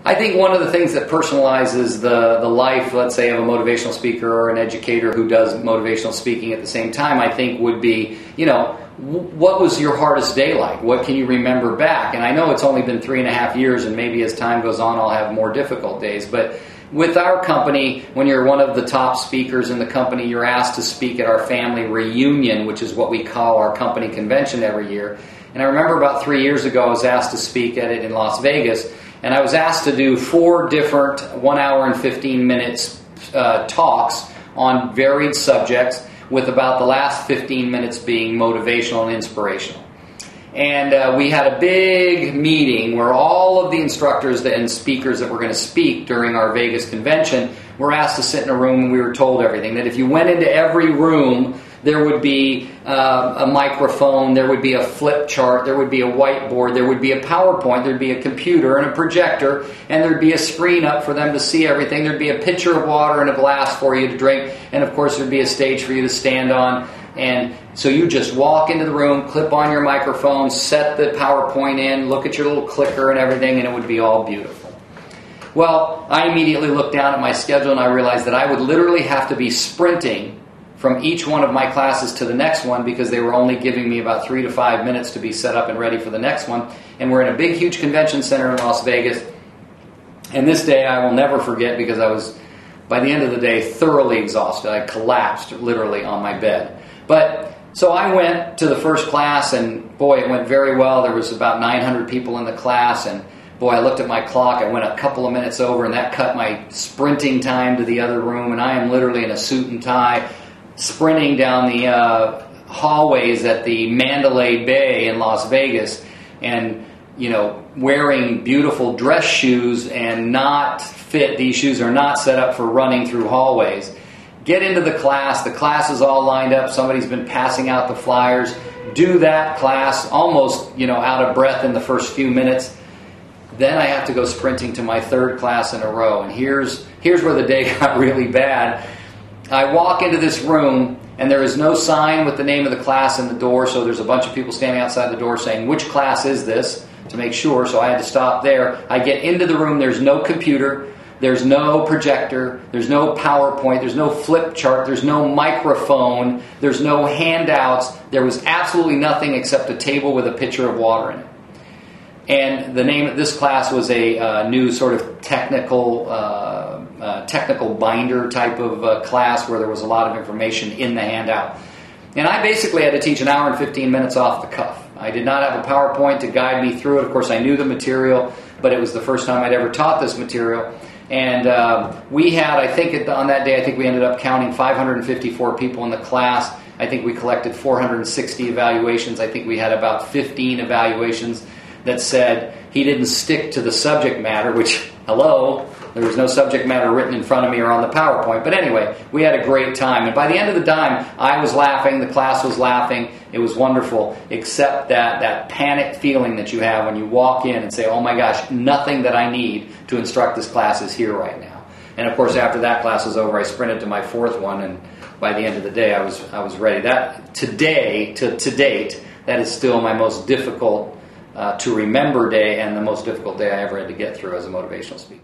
I think one of the things that personalizes the life, let's say, of a motivational speaker or an educator who does motivational speaking at the same time, I think would be, what was your hardest day like? What can you remember back? And I know it's only been 3.5 years, and maybe as time goes on, I'll have more difficult days. But with our company, when you're one of the top speakers in the company, you're asked to speak at our family reunion, which is what we call our company convention every year. And I remember about 3 years ago, I was asked to speak at it in Las Vegas. And I was asked to do 4 different 1 hour and 15 minutes talks on varied subjects, with about the last 15 minutes being motivational and inspirational. And we had a big meeting where all of the instructors and speakers that were going to speak during our Vegas convention were asked to sit in a room, and we were told everything. That if you went into every room, there would be a microphone, there would be a flip chart, there would be a whiteboard, there would be a PowerPoint, there'd be a computer and a projector, and there'd be a screen up for them to see everything. There'd be a pitcher of water and a glass for you to drink, and of course there'd be a stage for you to stand on. And so you just walk into the room, clip on your microphone, set the PowerPoint in, look at your little clicker and everything, and it would be all beautiful. Well, I immediately looked down at my schedule and I realized that I would literally have to be sprinting from each one of my classes to the next one, because they were only giving me about 3 to 5 minutes to be set up and ready for the next one. And we're in a big, huge convention center in Las Vegas. And this day I will never forget, because I was, by the end of the day, thoroughly exhausted. I collapsed literally on my bed. But so I went to the first class, and boy, it went very well. There was about 900 people in the class, and boy, I looked at my clock. I went a couple of minutes over, and that cut my sprinting time to the other room. And I am literally in a suit and tie, sprinting down the hallways at the Mandalay Bay in Las Vegas, and wearing beautiful dress shoes and not fit. These shoes are not set up for running through hallways. Get into the class is all lined up, somebody's been passing out the flyers, do that class, almost out of breath in the first few minutes. Then I have to go sprinting to my 3rd class in a row, and here's where the day got really bad. I walk into this room, and there is no sign with the name of the class in the door, so there's a bunch of people standing outside the door saying, which class is this, to make sure, so I had to stop there. I get into the room, there's no computer, there's no projector, there's no PowerPoint, there's no flip chart, there's no microphone, there's no handouts, there was absolutely nothing except a table with a pitcher of water in it. And the name of this class was a new sort of technical binder type of class, where there was a lot of information in the handout. And I basically had to teach 1 hour and 15 minutes off the cuff. I did not have a PowerPoint to guide me through it. Of course, I knew the material, but it was the first time I'd ever taught this material. And we had, I think on that day, I think we ended up counting 554 people in the class. I think we collected 460 evaluations. I think we had about 15 evaluations that said he didn't stick to the subject matter, which, hello, there was no subject matter written in front of me or on the PowerPoint. But anyway, we had a great time. And by the end of the time, I was laughing, the class was laughing. It was wonderful, except that panic feeling that you have when you walk in and say, oh my gosh, nothing that I need to instruct this class is here right now. And of course, after that class was over, I sprinted to my 4th one, and by the end of the day, I was ready. That to date, that is still my most difficult to remember day, and the most difficult day I ever had to get through as a motivational speaker.